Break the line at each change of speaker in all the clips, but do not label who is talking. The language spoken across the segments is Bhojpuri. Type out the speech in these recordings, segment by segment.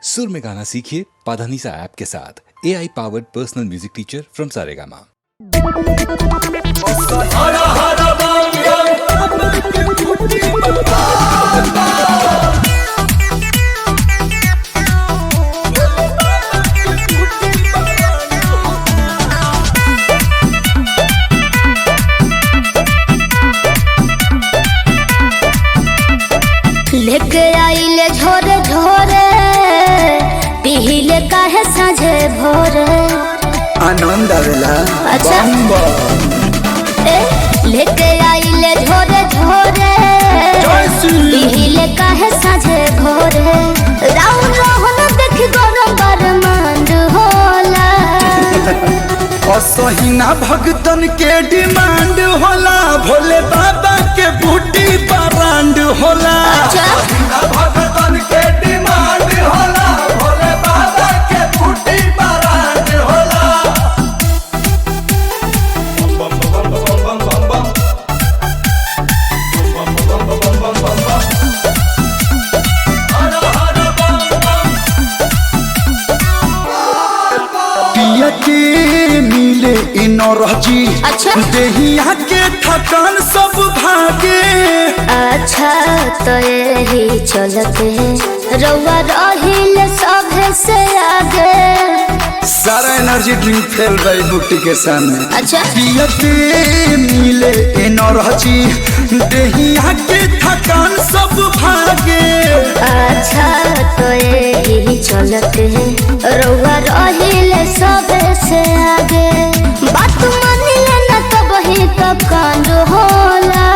सुर में गाना सीखिए पाधानीसा ऐप के साथ AI powered personal music teacher from Saregama.
लेके आइले झोरे झोरे पीले काहे साझे भोरे
आनंद आवेला।
अच्छा लेके आइले झोरे झोरे पीले काहे साझे भोरे राउंड रोहन देख गरम बरमांड होला
असहिना भगतन के डिमांड होला, भोले बाबा के बूटी बरांड होला। असहिना भगतन के डिमांड होला, भोले बाबा के बूटी बरांड होला। बम बम बम बम बम बम बम बम बम बम बम हर हर बम बम पिया के मिले इनरजी।
अच्छा
देहिया के थकान सब भागे।
अच्छा तो यही चलते रउआ रहिले सभे से आगे।
सारा एनर्जी ड्रिंक फेल गई बूटी के सामने।
अच्छा
पिया के मिले एनर्जी, देहिया के थकान सब भागे।
अच्छा तो यही चलते रउआ रहिले सभे से आगे। बात मानिले न तब ही तो कांड होला।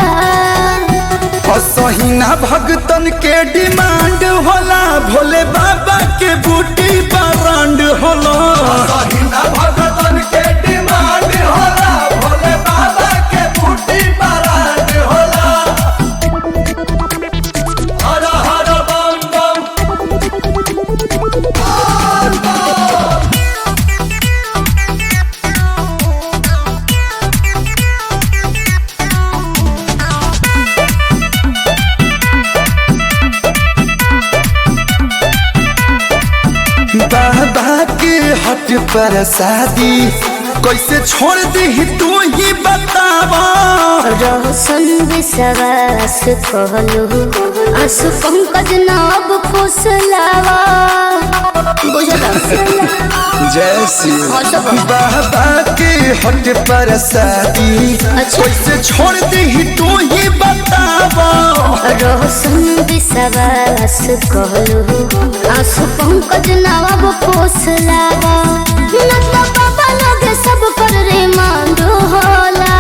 असहिना भगतन के डिमांड होला, भोले बाबा के बूटी बरांड होला। असहिना भगतन के डिमांड होला, भोले बाबा के बूटी बरांड होला। हर हर बम बम बाबा के हट पर शादी कैसे छोड़ दी तू ही बतावा।
रोशन विश्वास कहलू आंसू पंकज नाब फुसलावा।
जय श्री बाबा के हट पर शादी कैसे छोड़ दी तू ही बतावा।
रोशन विश्वास कहलू आंसू पंकज नाब फुसलावा। मतलब बाबा लगे सब पर रिमांड होला।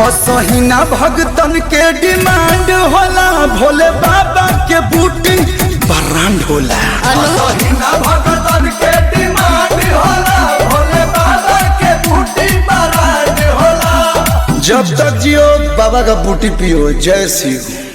असहिना भगतन के डिमांड होला, भोले बाबा के बूटी बरांड होला। असहिना भगतन के डिमांड होला, भोले बाबा के बूटी बरांड होला। जब तक जियो बाबा का बूटी पियो। जय शिव।